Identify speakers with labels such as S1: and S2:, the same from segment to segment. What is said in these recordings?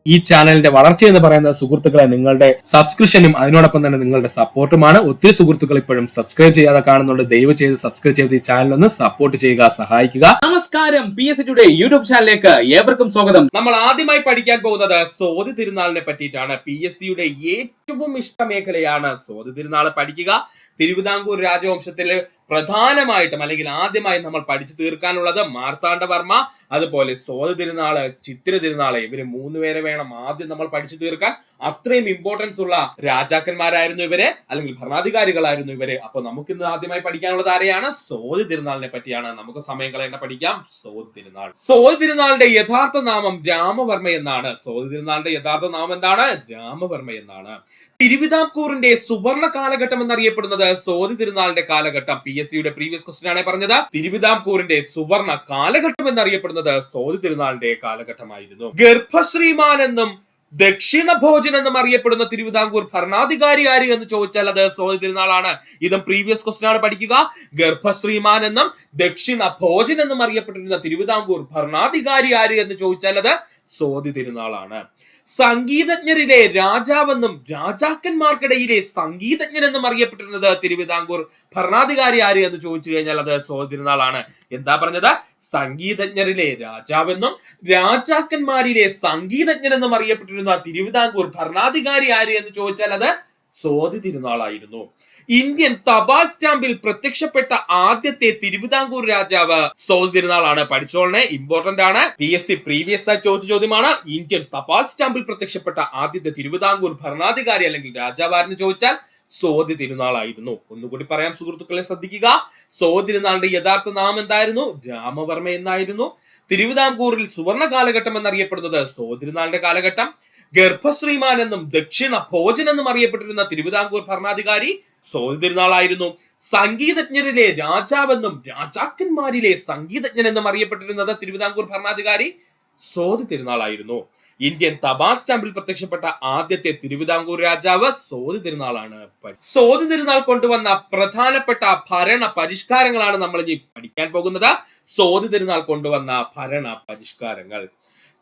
S1: ഈ ചാനലിന്റെ വളർച്ച എന്ന് പറയുന്ന സുഹൃത്തുക്കളെ നിങ്ങളുടെ സബ്സ്ക്രിപ്ഷനും അതിനോടൊപ്പം തന്നെ നിങ്ങളുടെ സപ്പോർട്ടുമാണ്. ഒത്തിരി സുഹൃത്തുക്കൾ ഇപ്പോഴും സബ്സ്ക്രൈബ് ചെയ്യാതെ കാണുന്നുണ്ട്. ദയവ് ചെയ്ത് സബ്സ്ക്രൈബ് ചെയ്ത് ഈ ചാനൽ ഒന്ന് സപ്പോർട്ട് ചെയ്യുക, സഹായിക്കുക.
S2: നമസ്കാരം, PSC ടുഡേ യൂട്യൂബ് ചാനലിലേക്ക് ഏവർക്കും സ്വാഗതം.
S1: നമ്മൾ ആദ്യമായി പഠിക്കാൻ പോകുന്നത് സ്വാതി തിരുനാളിനെ പറ്റിയിട്ടാണ്. PSC യുടെ ഏറ്റവും ഇഷ്ട മേഖലയാണ് സ്വാതി തിരുനാൾ പഠിക്കുക. തിരുവിതാംകൂർ രാജവംശത്തില് പ്രധാനമായിട്ടും അല്ലെങ്കിൽ ആദ്യമായി നമ്മൾ പഠിച്ചു തീർക്കാനുള്ളത് മാർത്താണ്ഡവർമ്മ, അതുപോലെ സ്വാതി തിരുനാള്, ചിത്തിര തിരുനാള്. ഇവര് മൂന്നുപേരെ വേണം ആദ്യം നമ്മൾ പഠിച്ചു തീർക്കാൻ. അത്രയും ഇമ്പോർട്ടൻസ് ഉള്ള രാജാക്കന്മാരായിരുന്നു ഇവര്, അല്ലെങ്കിൽ ഭരണാധികാരികളായിരുന്നു ഇവര്. അപ്പൊ നമുക്ക് ഇന്ന് ആദ്യമായി പഠിക്കാനുള്ളത് ആരെയാണ്? സ്വാതി തിരുനാളിനെ പറ്റിയാണ്. നമുക്ക് സമയം കളയേണ്ട പഠിക്കാം സ്വാതി തിരുനാൾ. സ്വാതി തിരുനാളിന്റെ യഥാർത്ഥ നാമം രാമവർമ്മ എന്നാണ്. സ്വാതി തിരുനാളിന്റെ യഥാർത്ഥ നാമം എന്താണ്? രാമവർമ്മ എന്നാണ്. തിരുവിതാംകൂറിന്റെ സുവർണ കാലഘട്ടം എന്നറിയപ്പെടുന്നത് സ്വാതി തിരുനാളിന്റെ കാലഘട്ടം. PSC യുടെ പ്രീവിയസ് ക്വസ്റ്റ്യൻ ആണ് പറഞ്ഞത്. തിരുവിതാംകൂറിന്റെ സുവർണ കാലഘട്ടം എന്നറിയപ്പെടുന്നത് സ്വാതി തിരുനാളിന്റെ കാലഘട്ടമായിരുന്നു. ഗർഭശ്രീമാൻ എന്നും ദക്ഷിണ ഭോജൻ എന്നും അറിയപ്പെടുന്ന തിരുവിതാംകൂർ ഭരണാധികാരി ആര് എന്ന് ചോദിച്ചാൽ അത് സ്വാതി തിരുനാളാണ്. ഇതും പ്രീവിയസ് ക്വസ്റ്റ്യൻ ആണ് പഠിക്കുക. ഗർഭശ്രീമാൻ എന്നും ദക്ഷിണ ഭോജൻ എന്നും അറിയപ്പെട്ടിരുന്ന തിരുവിതാംകൂർ ഭരണാധികാരി ആര് എന്ന് ചോദിച്ചാൽ അത് സ്വാതി തിരുനാളാണ്. സംഗീതജ്ഞരിലെ രാജാവെന്നും രാജാക്കന്മാർക്കിടയിലെ സംഗീതജ്ഞൻ എന്നും അറിയപ്പെട്ടിരുന്നത് തിരുവിതാംകൂർ ഭരണാധികാരി ആര് എന്ന് ചോദിച്ചു കഴിഞ്ഞാൽ അത് സ്വാതി തിരുനാളാണ്. എന്താ പറഞ്ഞത്? സംഗീതജ്ഞരിലെ രാജാവെന്നും രാജാക്കന്മാരിലെ സംഗീതജ്ഞൻ എന്നും അറിയപ്പെട്ടിരുന്ന തിരുവിതാംകൂർ ഭരണാധികാരി ആര് എന്ന് ചോദിച്ചാൽ അത് സ്വാതി തിരുനാളായിരുന്നു. ഇന്ത്യൻ തപാൽ സ്റ്റാമ്പിൽ പ്രത്യക്ഷപ്പെട്ട ആദ്യത്തെ തിരുവിതാംകൂർ രാജാവ് സ്വാതി തിരുനാളാണ്. പഠിച്ചോളനെ, ഇമ്പോർട്ടന്റ് ആണ്. PSC പ്രീവിയസ് ആയി ചോദിച്ച ചോദ്യമാണ്. ഇന്ത്യൻ തപാൽ സ്റ്റാമ്പിൽ പ്രത്യക്ഷപ്പെട്ട ആദ്യത്തെ തിരുവിതാംകൂർ ഭരണാധികാരി അല്ലെങ്കിൽ രാജാവ് ആരെന്ന് ചോദിച്ചാൽ സ്വാതി തിരുനാളായിരുന്നു. ഒന്നുകൂടി പറയാം സുഹൃത്തുക്കളെ, ശ്രദ്ധിക്കുക. സ്വാതി തിരുനാളിന്റെ യഥാർത്ഥ നാമം എന്തായിരുന്നു? രാമവർമ്മ എന്നായിരുന്നു. തിരുവിതാംകൂറിൽ സുവർണ കാലഘട്ടം എന്നറിയപ്പെടുന്നത് സ്വാതി തിരുനാളിന്റെ കാലഘട്ടം. ഗർഭശ്രീമാൻ എന്നും ദക്ഷിണ ഭോജൻ എന്നും അറിയപ്പെട്ടിരുന്ന തിരുവിതാംകൂർ ഭരണാധികാരി സ്വാതി തിരുനാളായിരുന്നു. സംഗീതജ്ഞരിലെ രാജാവെന്നും രാജാക്കന്മാരിലെ സംഗീതജ്ഞൻ എന്നും അറിയപ്പെട്ടിരുന്നത് തിരുവിതാംകൂർ ഭരണാധികാരി സ്വാതി തിരുനാളായിരുന്നു. ഇന്ത്യൻ തപാൽ സ്റ്റാമ്പിൽ പ്രത്യക്ഷപ്പെട്ട ആദ്യത്തെ തിരുവിതാംകൂർ രാജാവ് സ്വാതി തിരുനാളാണ്. സ്വാതി തിരുനാൾ കൊണ്ടുവന്ന പ്രധാനപ്പെട്ട ഭരണ പരിഷ്കാരങ്ങളാണ് നമ്മൾ ഇനി പഠിക്കാൻ പോകുന്നത്. സ്വാതി തിരുനാൾ കൊണ്ടുവന്ന ഭരണ പരിഷ്കാരങ്ങൾ: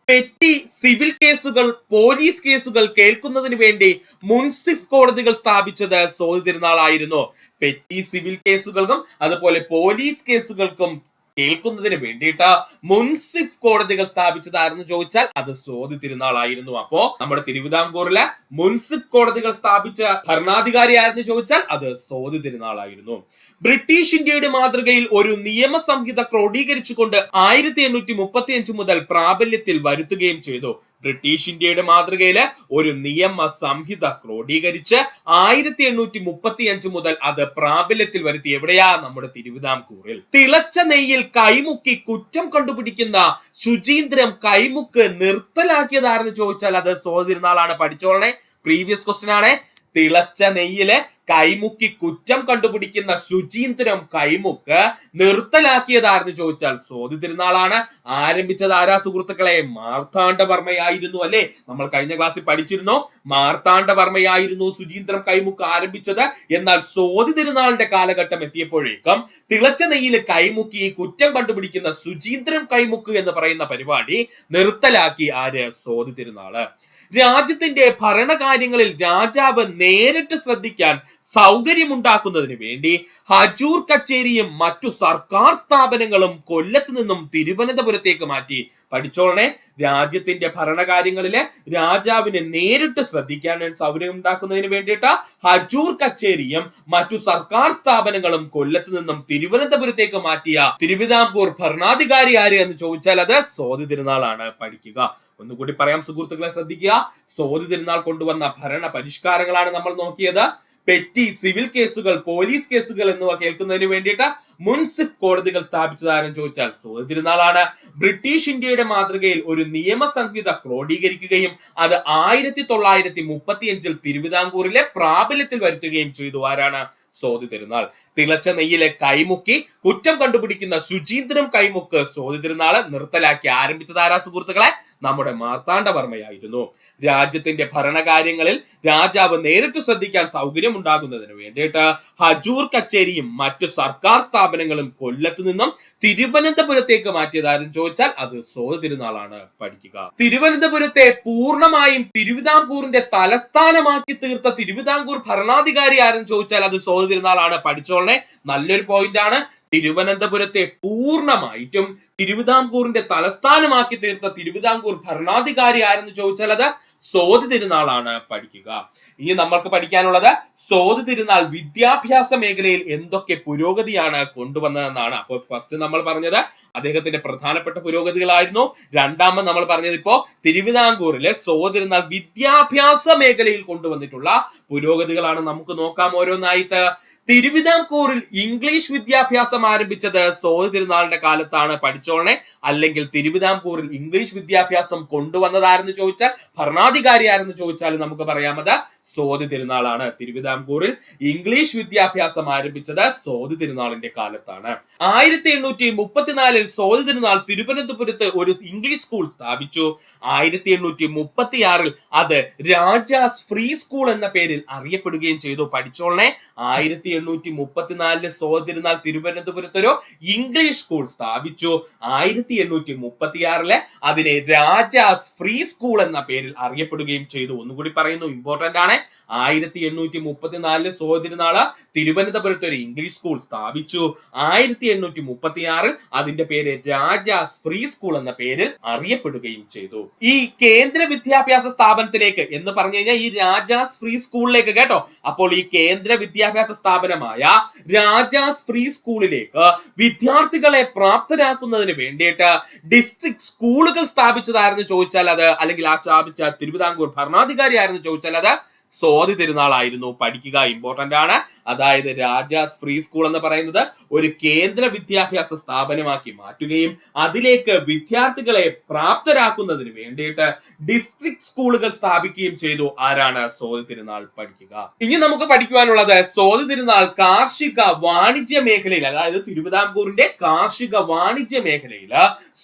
S1: പെറ്റി സിവിൽ കേസുകൾ, പോലീസ് കേസുകൾ കേൾക്കുന്നതിന് വേണ്ടി മുൻസിഫ് കോടതികൾ സ്ഥാപിച്ചത് സ്വാതി തിരുനാളായിരുന്നു. പെറ്റി സിവിൽ കേസുകൾക്കും അതുപോലെ പോലീസ് കേസുകൾക്കും കേൾക്കുന്നതിന് വേണ്ടിയിട്ട് മുൻസിഫ് കോടതികൾ സ്ഥാപിച്ചതായിരുന്നു ചോദിച്ചാൽ അത് സ്വാതി തിരുനാളായിരുന്നു. അപ്പോ നമ്മുടെ തിരുവിതാംകൂറിലെ മുൻസിഫ് കോടതികൾ സ്ഥാപിച്ച ഭരണാധികാരി ആയിരുന്നു ചോദിച്ചാൽ അത് സ്വാതി തിരുനാളായിരുന്നു. ബ്രിട്ടീഷ് ഇന്ത്യയുടെ മാതൃകയിൽ ഒരു നിയമസംഹിത ക്രോഡീകരിച്ചുകൊണ്ട് 1835 മുതൽ പ്രാബല്യത്തിൽ വരുത്തുകയും ചെയ്തു. ബ്രിട്ടീഷ് ഇന്ത്യയുടെ മാതൃകയില് ഒരു നിയമ സംഹിത ക്രോഡീകരിച്ച് 1835 മുതൽ അത് പ്രാബല്യത്തിൽ വരുത്തി. എവിടെയാ? നമ്മുടെ തിരുവിതാംകൂറിൽ. തിളച്ച നെയ്യിൽ കൈമുക്കി കുറ്റം കണ്ടുപിടിക്കുന്ന ശുചീന്ദ്രം കൈമുക്ക് നിർത്തലാക്കിയതാരെന്ന് ചോദിച്ചാൽ അത് സ്വാതി തിരുനാളാണ്. പഠിച്ചോളനെ, പ്രീവിയസ് ക്വസ്റ്റ്യൻ ആണ്. തിളച്ച നെയ്യില് കൈമുക്കി കുറ്റം കണ്ടുപിടിക്കുന്ന ശുചീന്ദ്രം കൈമുക്ക് നിർത്തലാക്കിയതാരെന്ന് ചോദിച്ചാൽ സ്വാതി തിരുനാളാണ്. ആരംഭിച്ചത് ആരാ സുഹൃത്തുക്കളെ? മാർത്താണ്ഡവർമ്മയായിരുന്നു അല്ലെ? നമ്മൾ കഴിഞ്ഞ ക്ലാസ്സിൽ പഠിച്ചിരുന്നു. മാർത്താണ്ഡവർമ്മയായിരുന്നു ശുചീന്ദ്രം കൈമുക്ക് ആരംഭിച്ചത്. എന്നാൽ സ്വാതി തിരുനാളിന്റെ കാലഘട്ടം എത്തിയപ്പോഴേക്കും തിളച്ച നെയ്യില് കൈമുക്കി കുറ്റം കണ്ടുപിടിക്കുന്ന ശുചീന്ദ്രം കൈമുക്ക് എന്ന് പറയുന്ന പരിപാടി നിർത്തലാക്കി ആര്? സ്വാതി തിരുനാള്. രാജ്യത്തിന്റെ ഭരണകാര്യങ്ങളിൽ രാജാവ് നേരിട്ട് ശ്രദ്ധിക്കാൻ സൗകര്യമുണ്ടാക്കുന്നതിന് വേണ്ടി ഹജൂർ കച്ചേരിയും മറ്റു സർക്കാർ സ്ഥാപനങ്ങളും കൊല്ലത്ത് നിന്നും തിരുവനന്തപുരത്തേക്ക് മാറ്റി. പഠിച്ചോളനെ, രാജ്യത്തിന്റെ ഭരണകാര്യങ്ങളിലെ രാജാവിന് നേരിട്ട് ശ്രദ്ധിക്കാൻ സൗകര്യം ഉണ്ടാക്കുന്നതിന് വേണ്ടിയിട്ട് ഹജൂർ കച്ചേരിയും മറ്റു സർക്കാർ സ്ഥാപനങ്ങളും കൊല്ലത്ത് നിന്നും തിരുവനന്തപുരത്തേക്ക് മാറ്റിയ തിരുവിതാംകൂർ ഭരണാധികാരി ആര് എന്ന് ചോദിച്ചാൽ അത് സ്വാതി തിരുനാളാണ്. പഠിക്കുക. ഒന്നുകൂടി പറയാം സുഹൃത്തുക്കളെ, ശ്രദ്ധിക്കുക. സ്വാതി തിരുനാൾ കൊണ്ടുവന്ന ഭരണ പരിഷ്കാരങ്ങളാണ് നമ്മൾ നോക്കിയത്. പെറ്റി സിവിൽ കേസുകൾ, പോലീസ് കേസുകൾ എന്നിവ കേൾക്കുന്നതിന് വേണ്ടിയിട്ട് മുൻസിഫ് കോടതികൾ സ്ഥാപിച്ചതാരെന്ന് ചോദിച്ചാൽ സ്വാതി തിരുനാളാണ്. ബ്രിട്ടീഷ് ഇന്ത്യയുടെ മാതൃകയിൽ ഒരു നിയമസംഹിത ക്രോഡീകരിക്കുകയും അത് 1935 തിരുവിതാംകൂറിലെ പ്രാബല്യത്തിൽ വരുത്തുകയും ചെയ്തു. ആരാണ്? സ്വാതി തിരുനാൾ. തിളച്ച നെയ്യിലെ കൈമുക്കി കുറ്റം കണ്ടുപിടിക്കുന്ന ശുചീന്ദ്രം കൈമുക്ക് സ്വാതി തിരുനാള് നിർത്തലാക്കി. ആരംഭിച്ചത് ആരാ സുഹൃത്തുക്കളെ? നമ്മുടെ മാർത്താണ്ഡവർമ്മയായിരുന്നു. രാജ്യത്തിന്റെ ഭരണകാര്യങ്ങളിൽ രാജാവ് നേരിട്ട് ശ്രദ്ധിക്കാൻ സൗകര്യം ഉണ്ടാകുന്നതിന് വേണ്ടിയിട്ട് ഹജൂർ കച്ചേരിയും മറ്റു സർക്കാർ സ്ഥാപനങ്ങളും കൊല്ലത്തു നിന്നും തിരുവനന്തപുരത്തേക്ക് മാറ്റിയതാരെന്ന് ചോദിച്ചാൽ അത് സ്വാതി തിരുനാളാണ്. പഠിക്കുക. തിരുവനന്തപുരത്തെ പൂർണ്ണമായും തിരുവിതാംകൂറിന്റെ തലസ്ഥാനമാക്കി തീർത്ത തിരുവിതാംകൂർ ഭരണാധികാരി ആരെന്ന് ചോദിച്ചാൽ അത് സ്വാതി തിരുനാളാണ്. പഠിച്ചോളനെ. നല്ലൊരു പോയിന്റ് ആണ്. തിരുവനന്തപുരത്തെ പൂർണ്ണമായിട്ടും തിരുവിതാംകൂറിന്റെ തലസ്ഥാനമാക്കി തീർത്ത തിരുവിതാംകൂർ ഭരണാധികാരി ആരെന്ന് ചോദിച്ചാൽ അത് സ്വാതി തിരുനാളാണ്. പഠിക്കുക. ഇനി നമ്മൾക്ക് പഠിക്കാനുള്ളത് സ്വാതി തിരുനാൾ വിദ്യാഭ്യാസ മേഖലയിൽ എന്തൊക്കെ പുരോഗതിയാണ് കൊണ്ടുവന്നതെന്നാണ്. അപ്പോൾ ഫസ്റ്റ് നമ്മൾ പറഞ്ഞത് അദ്ദേഹത്തിന്റെ പ്രധാനപ്പെട്ട പുരോഗതികളായിരുന്നു. രണ്ടാമത് നമ്മൾ പറഞ്ഞത് ഇപ്പോ തിരുവിതാംകൂറിലെ സ്വാതി തിരുനാൾ വിദ്യാഭ്യാസ മേഖലയിൽ കൊണ്ടുവന്നിട്ടുള്ള പുരോഗതികളാണ്. നമുക്ക് നോക്കാം ഓരോന്നായിട്ട്. തിരുവിതാംകൂറിൽ ഇംഗ്ലീഷ് വിദ്യാഭ്യാസം ആരംഭിച്ചത് സ്വാതി തിരുനാളിന്റെ കാലത്താണ്. പഠിച്ചോളനെ. അല്ലെങ്കിൽ തിരുവിതാംകൂറിൽ ഇംഗ്ലീഷ് വിദ്യാഭ്യാസം കൊണ്ടുവന്നതാരെന്ന് ചോദിച്ചാൽ, ഭരണാധികാരി ആരെന്ന് ചോദിച്ചാൽ നമുക്ക് പറയാമത് സ്വാതി തിരുനാളാണ്. തിരുവിതാംകൂറിൽ ഇംഗ്ലീഷ് വിദ്യാഭ്യാസം ആരംഭിച്ചത് സ്വാതി തിരുനാളിന്റെ കാലത്താണ്. 1834 സ്വാതി തിരുനാൾ തിരുവനന്തപുരത്ത് ഒരു ഇംഗ്ലീഷ് സ്കൂൾ സ്ഥാപിച്ചു. 1836 അത് രാജാസ് ഫ്രീ സ്കൂൾ എന്ന പേരിൽ അറിയപ്പെടുകയും ചെയ്തു. പഠിച്ചോളനെ. 1834 സ്വാതി തിരുനാൾ തിരുവനന്തപുരത്ത് ഒരു ഇംഗ്ലീഷ് സ്കൂൾ സ്ഥാപിച്ചു. 1836 അതിനെ രാജാസ് ഫ്രീ സ്കൂൾ എന്ന പേരിൽ അറിയപ്പെടുകയും ചെയ്തു. ഒന്നുകൂടി പറയുന്നു, ഇമ്പോർട്ടന്റ് ആണ്. 1834 സ്വാതി തിരുനാള് തിരുവനന്തപുരത്ത് ഒരു ഇംഗ്ലീഷ് സ്കൂൾ സ്ഥാപിച്ചു. 1836 അതിന്റെ പേര് രാജാസ് ഫ്രീ സ്കൂൾ എന്ന പേരിൽ അറിയപ്പെടുകയും ചെയ്തു. ഈ കേന്ദ്ര വിദ്യാഭ്യാസ സ്ഥാപനത്തിലേക്ക് എന്ന് പറഞ്ഞു കഴിഞ്ഞാൽ ഈ രാജാസ് ഫ്രീ സ്കൂളിലേക്ക് കേട്ടോ. അപ്പോൾ ഈ കേന്ദ്ര വിദ്യാഭ്യാസ സ്ഥാപനമായ രാജാസ് ഫ്രീ സ്കൂളിലേക്ക് വിദ്യാർത്ഥികളെ പ്രാപ്തരാക്കുന്നതിന് വേണ്ടിയിട്ട് ഡിസ്ട്രിക്ട് സ്കൂളുകൾ സ്ഥാപിച്ചതാരെന്ന് ചോദിച്ചാൽ അത്, അല്ലെങ്കിൽ ആ സ്ഥാപിച്ച തിരുവിതാംകൂർ ഭരണാധികാരി ആരെന്ന് ചോദിച്ചാൽ അത് സ്വാതി തിരുനാളായിരുന്നു. പഠിക്കുക. ഇമ്പോർട്ടന്റ് ആണ്. അതായത് രാജാസ് ഫ്രീ സ്കൂൾ എന്ന് പറയുന്നത് ഒരു കേന്ദ്ര വിദ്യാഭ്യാസ സ്ഥാപനമാക്കി മാറ്റുകയും അതിലേക്ക് വിദ്യാർത്ഥികളെ പ്രാപ്തരാക്കുന്നതിന് വേണ്ടിയിട്ട് ഡിസ്ട്രിക്ട് സ്കൂളുകൾ സ്ഥാപിക്കുകയും ചെയ്തു. ആരാണ്? സ്വാതി തിരുനാൾ. പഠിക്കുക. ഇനി നമുക്ക് പഠിക്കുവാനുള്ളത് സ്വാതി തിരുനാൾ കാർഷിക വാണിജ്യ മേഖലയിൽ, അതായത് തിരുവിതാംകൂറിന്റെ കാർഷിക വാണിജ്യ മേഖലയിൽ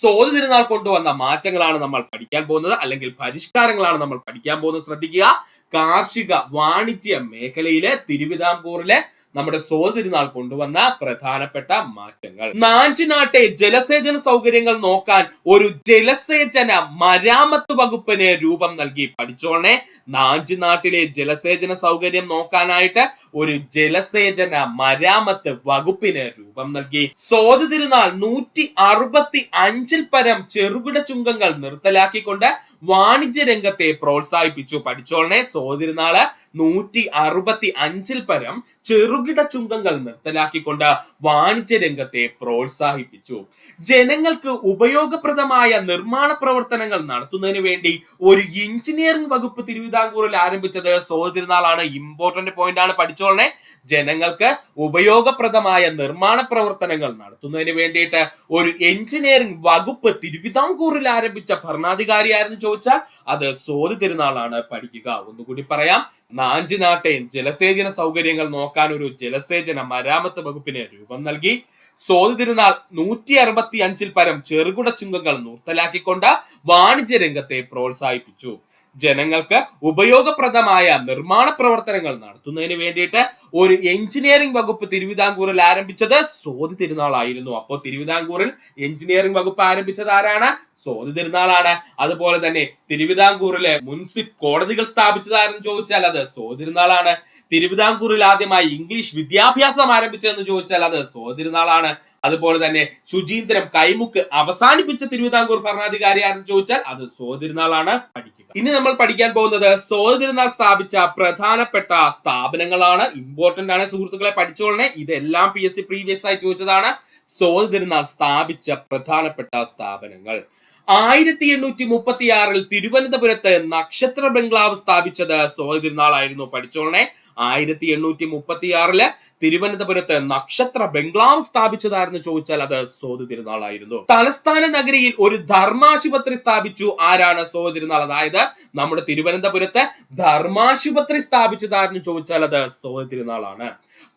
S1: സ്വാതി തിരുനാൾ കൊണ്ടുവന്ന മാറ്റങ്ങളാണ് നമ്മൾ പഠിക്കാൻ പോകുന്നത്, അല്ലെങ്കിൽ പരിഷ്കാരങ്ങളാണ് നമ്മൾ പഠിക്കാൻ പോകുന്നത്. ശ്രദ്ധിക്കുക. കാർഷിക വാണിജ്യ മേഖലയിലെ തിരുവിതാംകൂറിലെ നമ്മുടെ സ്വാതി തിരുനാൾ കൊണ്ടുവന്ന പ്രധാനപ്പെട്ട മാറ്റങ്ങൾ. നാഞ്ചിനാട്ടെ ജലസേചന സൗകര്യങ്ങൾ നോക്കാൻ ഒരു ജലസേചന മരാമത്ത് വകുപ്പിന് രൂപം നൽകി. പഠിച്ചോളനെ. നാഞ്ചിനാട്ടിലെ ജലസേചന സൗകര്യം നോക്കാനായിട്ട് ഒരു ജലസേചന മരാമത്ത് വകുപ്പിന് രൂപം നൽകി. സ്വാതി തിരുനാൾ 165 പരം ചെറുകിട ചുങ്കങ്ങൾ നിർത്തലാക്കിക്കൊണ്ട് വാണിജ്യ രംഗത്തെ പ്രോത്സാഹിപ്പിച്ചു. പഠിച്ചോളനെ. സ്വാതി തിരുനാള് 165 പരം ചെറുകിട ചുങ്കങ്ങൾ നിർത്തലാക്കിക്കൊണ്ട് വാണിജ്യ രംഗത്തെ പ്രോത്സാഹിപ്പിച്ചു. ജനങ്ങൾക്ക് ഉപയോഗപ്രദമായ നിർമ്മാണ പ്രവർത്തനങ്ങൾ നടത്തുന്നതിന് വേണ്ടി ഒരു എഞ്ചിനീയറിംഗ് വകുപ്പ് തിരുവിതാംകൂറിൽ ആരംഭിച്ചത് സ്വാതി തിരുനാളാണ്. ഇമ്പോർട്ടന്റ് പോയിന്റ് ആണ്. പഠിച്ചോളനെ. ജനങ്ങൾക്ക് ഉപയോഗപ്രദമായ നിർമ്മാണ പ്രവർത്തനങ്ങൾ നടത്തുന്നതിന് വേണ്ടിയിട്ട് ഒരു എഞ്ചിനീയറിംഗ് വകുപ്പ് തിരുവിതാംകൂറിൽ ആരംഭിച്ച ഭരണാധികാരി ആരെന്ന് ചോദിച്ചാൽ അത് സ്വാതി തിരുനാളാണ്. പഠിക്കുക. ഒന്നുകൂടി പറയാം. നാഞ്ചിനാട്ടെ ജലസേചന സൗകര്യങ്ങൾ നോക്കാൻ ഒരു ജലസേചന മരാമത്ത് വകുപ്പിന് രൂപം നൽകി. സ്വാതി തിരുനാൾ 165 പരം ചെറുകിട ചുങ്കങ്ങൾ നിർത്തലാക്കിക്കൊണ്ട് വാണിജ്യ രംഗത്തെ പ്രോത്സാഹിപ്പിച്ചു. ജനങ്ങൾക്ക് ഉപയോഗപ്രദമായ നിർമ്മാണ പ്രവർത്തനങ്ങൾ നടത്തുന്നതിന് വേണ്ടിയിട്ട് ഒരു എഞ്ചിനീയറിംഗ് വകുപ്പ് തിരുവിതാംകൂറിൽ ആരംഭിച്ചത് സ്വാതി തിരുനാളായിരുന്നു. അപ്പോൾ തിരുവിതാംകൂറിൽ എഞ്ചിനീയറിംഗ് വകുപ്പ് ആരംഭിച്ചത് ആരാണ്? സ്വാതി തിരുനാളാണ്. അതുപോലെ തന്നെ തിരുവിതാംകൂറിലെ മുൻസിഫ് കോടതികൾ സ്ഥാപിച്ചതാരെന്ന് ചോദിച്ചാൽ അത് സ്വാതി തിരുനാളാണ്. തിരുവിതാംകൂറിൽ ആദ്യമായി ഇംഗ്ലീഷ് വിദ്യാഭ്യാസം ആരംഭിച്ചതെന്ന് ചോദിച്ചാൽ അത് സ്വാതി തിരുനാളാണ്. അതുപോലെ തന്നെ ശുചീന്ദ്രം കൈമുക്ക് അവസാനിപ്പിച്ച തിരുവിതാംകൂർ ഭരണാധികാരി ആരെന്ന് ചോദിച്ചാൽ അത് സ്വാതി തിരുനാളാണ്. പഠിക്കുക. ഇനി നമ്മൾ പഠിക്കാൻ പോകുന്നത് സ്വാതി തിരുനാൾ സ്ഥാപിച്ച പ്രധാനപ്പെട്ട സ്ഥാപനങ്ങളാണ്. ഇമ്പോർട്ടന്റ് ആണ് സുഹൃത്തുക്കളെ. പഠിച്ചോളനെ. ഇതെല്ലാം PSC പ്രീവിയസ് ആയി ചോദിച്ചതാണ്. സ്വാതി തിരുനാൾ സ്ഥാപിച്ച പ്രധാനപ്പെട്ട സ്ഥാപനങ്ങൾ. 1836 തിരുവനന്തപുരത്ത് നക്ഷത്ര ബംഗ്ലാവ് സ്ഥാപിച്ചത് സ്വാതി തിരുനാളായിരുന്നു. പഠിച്ചോളനെ. 1836 തിരുവനന്തപുരത്ത് നക്ഷത്ര ബംഗ്ലാവ് സ്ഥാപിച്ചതായിരുന്നു ചോദിച്ചാൽ അത് സോദി തിരുനാളായിരുന്നു. തലസ്ഥാന നഗരിയിൽ ഒരു ധർമാശുപത്രി സ്ഥാപിച്ചു. ആരാണ്? സോദി തിരുനാൾ. അതായത് നമ്മുടെ തിരുവനന്തപുരത്ത് ധർമാശുപത്രി സ്ഥാപിച്ചതായിരുന്നു ചോദിച്ചാൽ അത് Sodi തിരുനാളാണ്.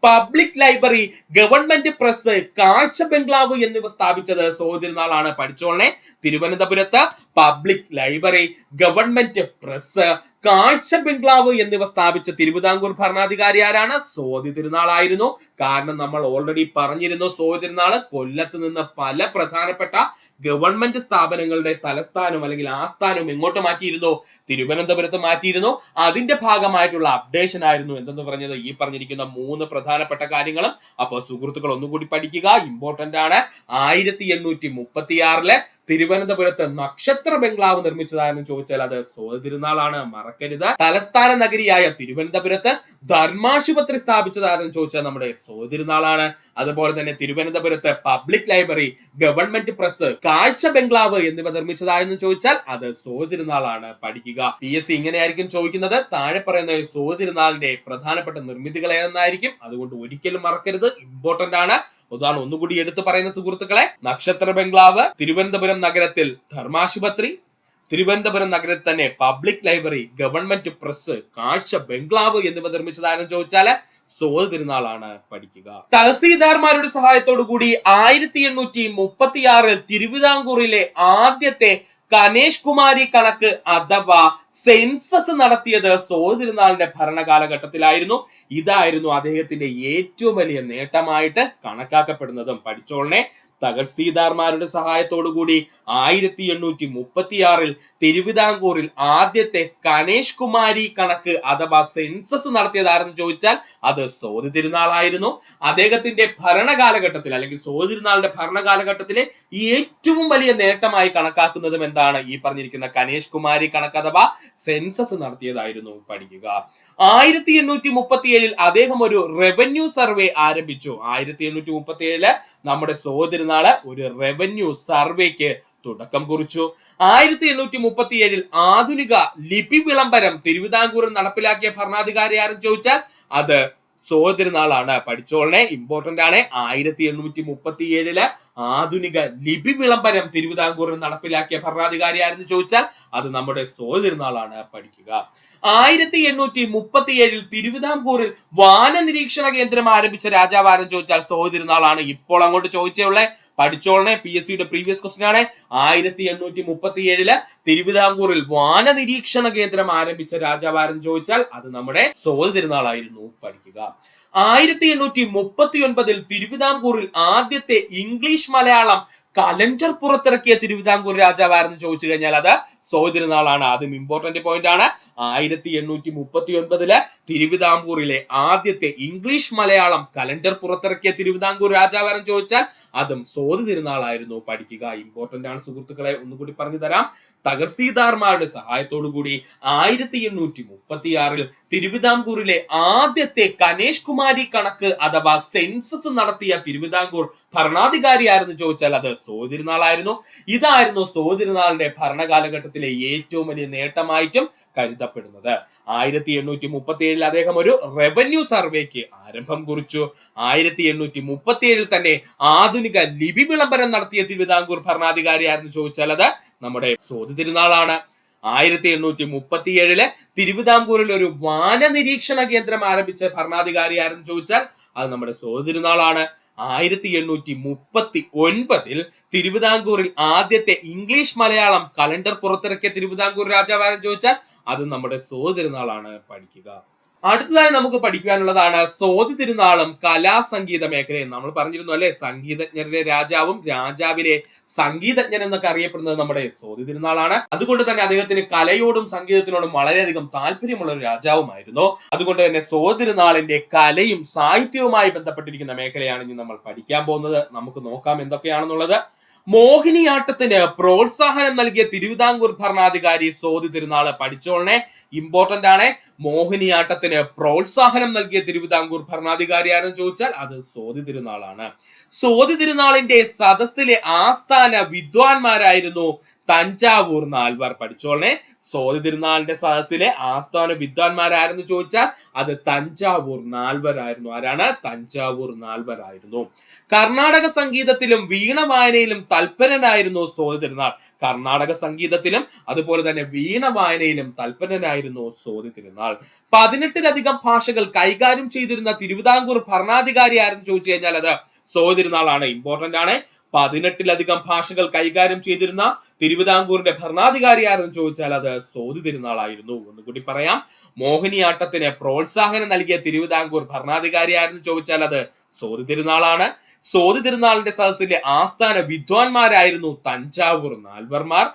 S1: Public library, government press, കാഴ്ച ബംഗ്ലാവ് എന്നിവ സ്ഥാപിച്ചത് സോദി തിരുനാളാണ്. പഠിച്ചോളനെ, തിരുവനന്തപുരത്ത് പബ്ലിക് ലൈബ്രറി, ഗവൺമെന്റ് പ്രസ്, കാഴ്ച ബംഗ്ലാവ് എന്നിവ സ്ഥാപിച്ച തിരുവിതാംകൂർ ഭരണാധികാരി ആരാണ്? സോദി തിരുനാളായിരുന്നു. കാരണം നമ്മൾ ഓൾറെഡി പറഞ്ഞിരുന്നു, സോദി തിരുനാള് കൊല്ലത്ത് നിന്ന് പല പ്രധാനപ്പെട്ട ഗവൺമെന്റ് സ്ഥാപനങ്ങളുടെ തലസ്ഥാനം അല്ലെങ്കിൽ ആസ്ഥാനം എങ്ങോട്ട് മാറ്റിയിരുന്നു? തിരുവനന്തപുരത്ത് മാറ്റിയിരുന്നു. അതിന്റെ ഭാഗമായിട്ടുള്ള അപ്ഡേഷൻ ആയിരുന്നു എന്തെന്ന് പറഞ്ഞത് ഈ പറഞ്ഞിരിക്കുന്ന 3 പ്രധാനപ്പെട്ട കാര്യങ്ങളും. അപ്പോൾ സുഹൃത്തുക്കൾ ഒന്നുകൂടി പഠിക്കുക, ഇമ്പോർട്ടന്റ് ആണ്. 1836 തിരുവനന്തപുരത്ത് നക്ഷത്ര ബംഗ്ലാവ് നിർമ്മിച്ചതായിരുന്നു ചോദിച്ചാൽ അത് സോദി തിരുനാളാണ്. മറക്കരുത്. തലസ്ഥാന നഗരിയായ തിരുവനന്തപുരത്ത് ധർമാശുപത്രി സ്ഥാപിച്ചതായിരുന്നു ചോദിച്ചാൽ നമ്മുടെ സോദി തിരുനാളാണ്. അതുപോലെ തന്നെ തിരുവനന്തപുരത്ത് പബ്ലിക് ലൈബ്രറി, ഗവൺമെന്റ് പ്രസ്, കാഴ്ച ബംഗ്ലാവ് എന്നിവ നിർമ്മിച്ചതായിരുന്നു ചോദിച്ചാൽ അത് സോദി തിരുനാളാണ്. പഠിക്കുക. PSC ഇങ്ങനെയായിരിക്കും ചോദിക്കുന്നത്, താഴെ പറയുന്ന സോദി തിരുനാളിന്റെ പ്രധാനപ്പെട്ട നിർമ്മിതികൾ ഏതെന്നായിരിക്കും. അതുകൊണ്ട് ഒരിക്കലും മറക്കരുത്, ഇമ്പോർട്ടന്റ് ആണ്. ഉദാഹരണം ഒന്നുകൂടി എടുത്തു പറയുന്ന സുഹൃത്തുക്കളെ, നക്ഷത്ര ബംഗ്ലാവ്, തിരുവനന്തപുരം നഗരത്തിൽ ധർമാശുപത്രി, തിരുവനന്തപുരം നഗരത്തിൽ തന്നെ പബ്ലിക് ലൈബ്രറി, ഗവൺമെന്റ് പ്രസ്, കാഴ്ച ബംഗ്ലാവ് എന്നിവ നിർമ്മിച്ചതായിരുന്നു ചോദിച്ചാല് സോദി തിരുനാളാണ്. പഠിക്കുക. തഹസീൽദാർമാരുടെ സഹായത്തോടു കൂടി 1836 തിരുവിതാംകൂറിലെ ആദ്യത്തെ കനേഷ് കുമാരി കണക്ക് അഥവാ സെൻസസ് നടത്തിയത് സോദി തിരുനാളിന്റെ ഭരണകാലഘട്ടത്തിലായിരുന്നു. ഇതായിരുന്നു അദ്ദേഹത്തിന്റെ ഏറ്റവും വലിയ നേട്ടമായിട്ട് കണക്കാക്കപ്പെടുന്നതും. പഠിച്ചോളനെ, തഹസീൽദാർമാരുടെ സഹായത്തോടു കൂടി 1836 തിരുവിതാംകൂറിൽ ആദ്യത്തെ കനേഷ് കുമാരി കണക്ക് അഥവാ സെൻസസ് നടത്തിയതാരെന്ന് ചോദിച്ചാൽ അത് സോദി തിരുനാളായിരുന്നു. അദ്ദേഹത്തിന്റെ ഭരണകാലഘട്ടത്തിൽ അല്ലെങ്കിൽ സോദി തിരുനാളിന്റെ ഭരണകാലഘട്ടത്തിലെ ഏറ്റവും വലിയ നേട്ടമായി കണക്കാക്കുന്നതും എന്താണ്? ഈ പറഞ്ഞിരിക്കുന്ന കനേഷ് കുമാരി കണക്ക് അഥവാ സെൻസസ് നടത്തിയതായിരുന്നു. പഠിക്കുക. 1837 അദ്ദേഹം ഒരു റവന്യൂ സർവേ ആരംഭിച്ചു. 1837 നമ്മുടെ സോദി തിരുനാള് ഒരു റവന്യൂ സർവേക്ക് തുടക്കം കുറിച്ചു. 1837 ആധുനിക ലിപി വിളംബരം തിരുവിതാംകൂറിൽ നടപ്പിലാക്കിയ ഭരണാധികാരി ആരെന്ന് ചോദിച്ചാൽ അത് സോദി തിരുനാളാണ്. പഠിച്ചോളനെ, ഇമ്പോർട്ടന്റ് ആണ്. 1837 ആധുനിക ലിപി വിളംബരം തിരുവിതാംകൂറിൽ നടപ്പിലാക്കിയ ഭരണാധികാരി ആരെന്ന് ചോദിച്ചാൽ അത് നമ്മുടെ സോദി തിരുനാളാണ്. പഠിക്കുക. 1837 തിരുവിതാംകൂറിൽ വാന നിരീക്ഷണ കേന്ദ്രം ആരംഭിച്ച രാജാവ് ആരെന്ന് ചോദിച്ചാൽ സോദി തിരുനാളാണ്. ഇപ്പോൾ അങ്ങോട്ട് ചോദിച്ചേ. പഠിച്ചോളനെ, PSCയുടെ പ്രീവിയസ് ക്വസ്റ്റ്യൻ ആണ്. 1837 തിരുവിതാംകൂറിൽ വാന നിരീക്ഷണ കേന്ദ്രം ആരംഭിച്ച രാജാവ് ആരെന്ന് ചോദിച്ചാൽ അത് നമ്മുടെ സോദി തിരുനാളായിരുന്നു. പഠിക്കുക. 1839 തിരുവിതാംകൂറിൽ ആദ്യത്തെ ഇംഗ്ലീഷ് മലയാളം കലണ്ടർ പുറത്തിറക്കിയ തിരുവിതാംകൂർ രാജാവ് ആരെന്ന് ചോദിച്ചു കഴിഞ്ഞാൽ അത് സോദി തിരുനാളാണ്. അതും ഇമ്പോർട്ടന്റ് പോയിന്റ് ആണ്. 1839 തിരുവിതാംകൂറിലെ ആദ്യത്തെ ഇംഗ്ലീഷ് മലയാളം കലണ്ടർ പുറത്തിറക്കിയ തിരുവിതാംകൂർ രാജാവ് ആരെന്ന് ചോദിച്ചാൽ അതും സോദി തിരുനാളായിരുന്നു. പഠിക്കുക. ഇമ്പോർട്ടന്റ് ആണ് സുഹൃത്തുക്കളെ, ഒന്നുകൂടി പറഞ്ഞു തരാം. തഹസീൽദാർമാരുടെ സഹായത്തോടു കൂടി 1836 തിരുവിതാംകൂറിലെ ആദ്യത്തെ കനേഷ് കുമാരി കണക്ക് അഥവാ സെൻസസ് നടത്തിയ തിരുവിതാംകൂർ ഭരണാധികാരി ആരെന്ന് ചോദിച്ചാൽ അത് സോദി തിരുനാളായിരുന്നു. ഇതായിരുന്നു സോദി തിരുനാളിന്റെ ഭരണകാലഘട്ടത്തിലെ ഏറ്റവും വലിയ നേട്ടമായിട്ടും കരുതപ്പെടുന്നത്. 1837 അദ്ദേഹം ഒരു റവന്യൂ സർവേക്ക് ആരംഭം കുറിച്ചു. 1837 തന്നെ ആധുനിക ലിപി വിളംബരം നടത്തിയ തിരുവിതാംകൂർ ഭരണാധികാരി ആരെന്ന് ചോദിച്ചാൽ അത് നമ്മുടെ സോദി തിരുനാളാണ്. 1837 തിരുവിതാംകൂറിൽ ഒരു വാന നിരീക്ഷണ കേന്ദ്രം ആരംഭിച്ച ഭരണാധികാരി ആരെന്ന് ചോദിച്ചാൽ അത് നമ്മുടെ സോദി തിരുനാളാണ്. 1839 തിരുവിതാംകൂറിൽ ആദ്യത്തെ ഇംഗ്ലീഷ് മലയാളം കലണ്ടർ പുറത്തിറക്കിയ തിരുവിതാംകൂർ രാജാവ് ആരെന്ന് ചോദിച്ചാൽ അത് നമ്മുടെ സോദി തിരുനാളാണ്. പഠിക്കുക. അടുത്തതായി നമുക്ക് പഠിക്കാനുള്ളതാണ് സോദി തിരുനാളും കലാ സംഗീത മേഖലയും. നമ്മൾ പറഞ്ഞിരുന്നു അല്ലെ, സംഗീതജ്ഞരുടെ രാജാവും രാജാവിലെ സംഗീതജ്ഞൻ എന്നൊക്കെ അറിയപ്പെടുന്നത് നമ്മുടെ സോദി തിരുനാളാണ്. അതുകൊണ്ട് തന്നെ അദ്ദേഹത്തിന് കലയോടും സംഗീതത്തിനോടും വളരെയധികം താല്പര്യമുള്ള ഒരു രാജാവുമായിരുന്നു. അതുകൊണ്ട് തന്നെ സോദി തിരുനാളിന്റെ കലയും സാഹിത്യവുമായി ബന്ധപ്പെട്ടിരിക്കുന്ന മേഖലയാണ് ഇനി നമ്മൾ പഠിക്കാൻ പോകുന്നത്. നമുക്ക് നോക്കാം എന്തൊക്കെയാണെന്നുള്ളത്. മോഹിനിയാട്ടത്തിന് പ്രോത്സാഹനം നൽകിയ തിരുവിതാംകൂർ ഭരണാധികാരി സോദി തിരുനാള്. പഠിച്ചോളനെ, ഇമ്പോർട്ടന്റ് ആണ്. മോഹിനിയാട്ടത്തിന് പ്രോത്സാഹനം നൽകിയ തിരുവിതാംകൂർ ഭരണാധികാരി ആരെന്ന് ചോദിച്ചാൽ അത് സോദി തിരുനാളാണ്. സോദി തിരുനാളിന്റെ സദസ്സിലെ ആസ്ഥാന വിദ്വാൻമാരായിരുന്നു തഞ്ചാവൂർ നാൽവർ. പഠിച്ചോളെ, സ്വാതി തിരുനാളിന്റെ സദസ്സിലെ ആസ്ഥാന വിദ്വാൻമാരാരെന്ന് ചോദിച്ചാൽ അത് തഞ്ചാവൂർ നാൽവരായിരുന്നു. ആരാണ്? തഞ്ചാവൂർ നാൽവരായിരുന്നു. കർണാടക സംഗീതത്തിലും വീണ വായനയിലും തൽപരനായിരുന്നു സ്വാതി തിരുനാൾ. കർണാടക സംഗീതത്തിലും അതുപോലെ തന്നെ വീണ വായനയിലും തൽപരനായിരുന്നു സ്വാതി തിരുനാൾ. 18ലധികം ഭാഷകൾ കൈകാര്യം ചെയ്തിരുന്ന തിരുവിതാംകൂർ ഭരണാധികാരി ആരെന്ന് ചോദിച്ചു കഴിഞ്ഞാൽ അത് സ്വാതി തിരുനാളാണ്. ഇമ്പോർട്ടന്റ് ആണ്. 18ലധികം ഭാഷകൾ കൈകാര്യം ചെയ്തിരുന്ന തിരുവിതാംകൂറിന്റെ ഭരണാധികാരി ആരെന്ന് ചോദിച്ചാൽ അത് സ്വാതി തിരുനാളായിരുന്നു. ഒന്നുകൂടി പറയാം, മോഹിനിയാട്ടത്തിന് പ്രോത്സാഹനം നൽകിയ തിരുവിതാംകൂർ ഭരണാധികാരി ആരെന്ന് ചോദിച്ചാൽ അത് സ്വാതി തിരുനാളാണ്. സ്വാതി തിരുനാളിന്റെ സദസ്സിലെ ആസ്ഥാന വിദ്വാൻമാരായിരുന്നു തഞ്ചാവൂർ നാൽവർമാർ.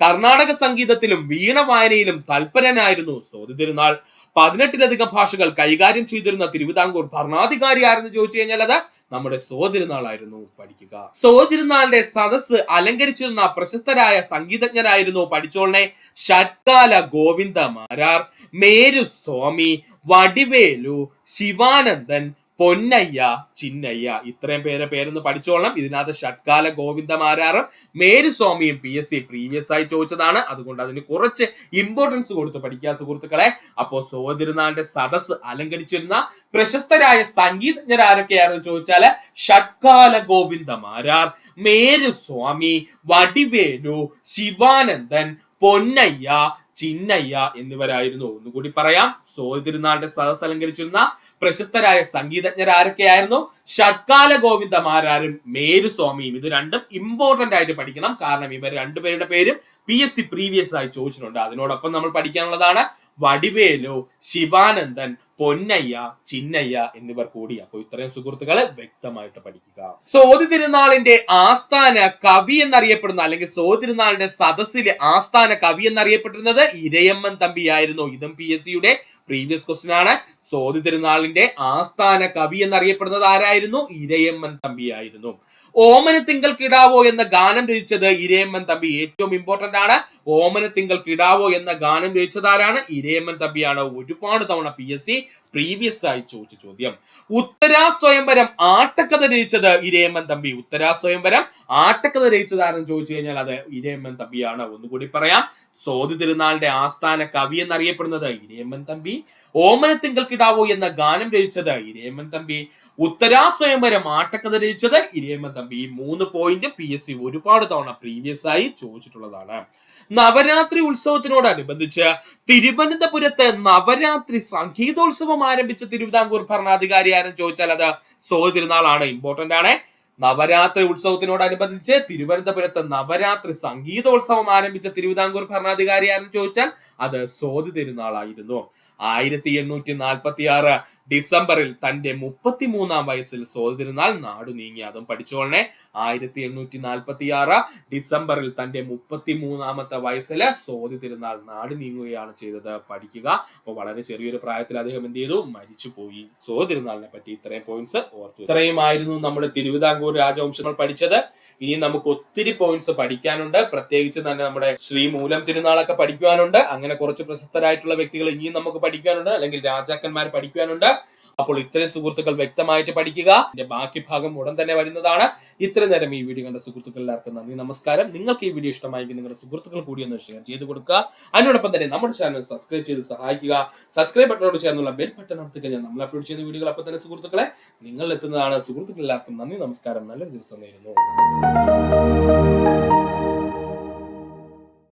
S1: കർണാടക സംഗീതത്തിലും വീണ വായനയിലും തൽപരനായിരുന്നു സ്വാതി തിരുനാൾ. 18ലധികം ഭാഷകൾ കൈകാര്യം ചെയ്തിരുന്ന തിരുവിതാംകൂർ ഭരണാധികാരി ആരെന്ന് ചോദിച്ചു കഴിഞ്ഞാൽ അത് നമ്മുടെ സ്വാതി തിരുനാളായിരുന്നു. പഠിക്കുക. സ്വാതി തിരുനാളിന്റെ സദസ്സ് അലങ്കരിച്ചിരുന്ന പ്രശസ്തരായ സംഗീതജ്ഞരായിരുന്നു. പഠിച്ചോളനെ, ഷഡ്കാല ഗോവിന്ദ മാരാർ, മേരു സ്വാമി, വടിവേലു, ശിവാനന്ദൻ, പൊന്നയ്യ, ചിന്നയ്യ. ഇത്രയും പേരൊന്ന് പഠിച്ചോളണം. ഇതിനകത്ത് ഷഡ്കാല ഗോവിന്ദമാരാറും മേരുസ്വാമിയും PSC പ്രീവിയസ് ആയി ചോദിച്ചതാണ്. അതുകൊണ്ട് അതിന് കുറച്ച് ഇമ്പോർട്ടൻസ് കൊടുത്ത് പഠിക്കുക സുഹൃത്തുക്കളെ. അപ്പോ സ്വാതി തിരുനാളിന്റെ സദസ് അലങ്കരിച്ചിരുന്ന പ്രശസ്തരായ സംഗീതജ്ഞരാരൊക്കെയാണെന്ന് ചോദിച്ചാല് ഷഡ്കാല ഗോവിന്ദമാരാർ, മേരുസ്വാമി, വടിവേലു, ശിവാനന്ദൻ, പൊന്നയ്യ, ചിന്നയ്യ എന്നിവരായിരുന്നു. ഒന്നുകൂടി പറയാം, സ്വാതി തിരുനാളിന്റെ സദസ് അലങ്കരിച്ചിരുന്ന പ്രശസ്തരായ സംഗീതജ്ഞരാരൊക്കെയായിരുന്നു? ഷഡ്കാല ഗോവിന്ദമാരാരും മേരുസ്വാമിയും. ഇത് രണ്ടും ഇമ്പോർട്ടന്റ് ആയിട്ട് പഠിക്കണം. കാരണം ഇവർ രണ്ടുപേരുടെ പേരും PSC പ്രീവിയസ് ആയി ചോദിച്ചിട്ടുണ്ട്. അതിനോടൊപ്പം നമ്മൾ പഠിക്കാനുള്ളതാണ് വടിവേലു, ശിവാനന്ദൻ, പൊന്നയ്യ, ചിന്നയ്യ എന്നിവർ കൂടി. അപ്പോൾ ഇത്രയും സുഹൃത്തുക്കള് വ്യക്തമായിട്ട് പഠിക്കുക. സ്വാതി തിരുനാളിന്റെ ആസ്ഥാന കവി എന്നറിയപ്പെടുന്ന അല്ലെങ്കിൽ സ്വാതി തിരുനാളിന്റെ സദസ്സിലെ ആസ്ഥാന കവി എന്നറിയപ്പെട്ടിരുന്നത് ഇരയമ്മൻ തമ്പിയായിരുന്നു. ഇതും PSCയുടെ പ്രീവിയസ് ക്വസ്റ്റ്യൻ ആണ്. സ്വാതി തിരുനാളിന്റെ ആസ്ഥാന കവി എന്നറിയപ്പെടുന്നത് ആരായിരുന്നു? ഇരയമ്മൻ തമ്പിയായിരുന്നു. ഓമന തിങ്കൾ കിടാവോ എന്ന ഗാനം രചിച്ചത് ഇരയമ്മൻ തമ്പി. ഏറ്റവും ഇമ്പോർട്ടന്റ് ആണ്. ഓമന തിങ്കൾ കിടാവോ എന്ന ഗാനം രചിച്ചത് ആരാണ്? ഇരയമ്മൻ തമ്പിയാണ്. ഒരുപാട് തവണ PSC പ്രീവിയസ് ആയി ചോദിച്ച ചോദ്യം. ഉത്തരാ സ്വയംവരം ആട്ടക്കഥ രചിച്ചത് ഇരയമ്മൻ തമ്പി. ഉത്തരാ സ്വയംവരം ആട്ടക്കഥ രചിച്ചത് ആരെന്ന് ചോദിച്ചു കഴിഞ്ഞാൽ അത് ഇരയമ്മൻ തമ്പിയാണ്. ഒന്നുകൂടി പറയാം, സ്വാതി തിരുനാളിന്റെ ആസ്ഥാന കവി എന്നറിയപ്പെടുന്നത് ഇരയമ്മൻ തമ്പി. ഓമന തിങ്കൾ കിടാവോ എന്ന ഗാനം രചിച്ചത് ഇരയമ്മൻ തമ്പി. ഉത്തരാ സ്വയംവരം ആട്ടക്കഥ രചിച്ചത് ഇരയമ്മൻ തമ്പി. ഈ 3 പോയിന്റ് PSC ഒരുപാട് തവണ പ്രീവിയസ് ആയി ചോദിച്ചിട്ടുള്ളതാണ്. നവരാത്രി ഉത്സവത്തിനോടനുബന്ധിച്ച് തിരുവനന്തപുരത്ത് നവരാത്രി സംഗീതോത്സവം ആരംഭിച്ച തിരുവിതാംകൂർ ഭരണാധികാരി ആരെന്ന് ചോദിച്ചാൽ അത് സ്വാതി തിരുനാളാണ്. ഇമ്പോർട്ടന്റ് ആണ്. നവരാത്രി ഉത്സവത്തിനോടനുബന്ധിച്ച് തിരുവനന്തപുരത്ത് നവരാത്രി സംഗീതോത്സവം ആരംഭിച്ച തിരുവിതാംകൂർ ഭരണാധികാരി ആരെന്ന് ചോദിച്ചാൽ അത് സ്വാതി തിരുനാളായിരുന്നു. 1846 ഡിസംബറിൽ തന്റെ 33-ാം വയസ്സിൽ സ്വാതി തിരുനാൾ നാടു നീങ്ങി. അതും പഠിച്ചോളനെ. 1846 ഡിസംബറിൽ തന്റെ 33-ാമത്തെ വയസ്സിൽ സ്വാതി തിരുനാൾ നാട് നീങ്ങുകയാണ് ചെയ്തത്. പഠിക്കുക. അപ്പൊ വളരെ ചെറിയൊരു പ്രായത്തിൽ അദ്ദേഹം എന്ത് ചെയ്തു? മരിച്ചുപോയി. സ്വാതി തിരുനാളിനെ പറ്റി ഇത്രയും പോയിന്റ്സ് ഓർത്തു. ഇത്രയുമായിരുന്നു നമ്മുടെ തിരുവിതാംകൂർ രാജവംശങ്ങൾ പഠിച്ചത്. ഇനി നമുക്ക് ഒത്തിരി പോയിന്റ്സ് പഠിക്കാനുണ്ട്. പ്രത്യേകിച്ച് തന്നെ നമ്മുടെ ശ്രീമൂലം തിരുനാളൊക്കെ പഠിക്കുവാനുണ്ട്. അങ്ങനെ കുറച്ച് പ്രശസ്തരായിട്ടുള്ള വ്യക്തികൾ ഇനിയും നമുക്ക് പഠിക്കാനുണ്ട്, അല്ലെങ്കിൽ രാജാക്കന്മാർ പഠിക്കുവാനുണ്ട്. അപ്പോൾ ഇത്രയും സുഹൃത്തുക്കൾ വ്യക്തമായിട്ട് പഠിക്കുക. ഇതിന്റെ ബാക്കി ഭാഗം ഉടൻ തന്നെ വരുന്നതാണ്. ഇത്ര നേരം ഈ വീഡിയോ കണ്ട സുഹൃത്തുക്കൾ എല്ലാവർക്കും നന്ദി, നമസ്കാരം. നിങ്ങൾക്ക് ഈ വീഡിയോ ഇഷ്ടമായെങ്കിൽ നിങ്ങളുടെ സുഹൃത്തുക്കൾ കൂടി ഒന്ന് ഷെയർ ചെയ്ത് കൊടുക്കുക. അതിനോടൊപ്പം തന്നെ നമ്മുടെ ചാനൽ സബ്സ്ക്രൈബ് ചെയ്ത് സഹായിക്കുക. സബ്സ്ക്രൈബ് ബട്ടണോട് ചേർന്നുള്ള ബെൽ ബട്ടൺ അമർത്തി കഴിഞ്ഞാൽ നമ്മൾ അപ്ലോഡ് ചെയ്യുന്ന വീഡിയോകൾ അപ്പോൾ തന്നെ സുഹൃത്തുക്കളെ നിങ്ങൾ എത്തുന്നതാണ്. സുഹൃത്തുക്കൾ എല്ലാവർക്കും നന്ദി, നമസ്കാരം. നല്ലൊരു ദിവസം നേരുന്നു.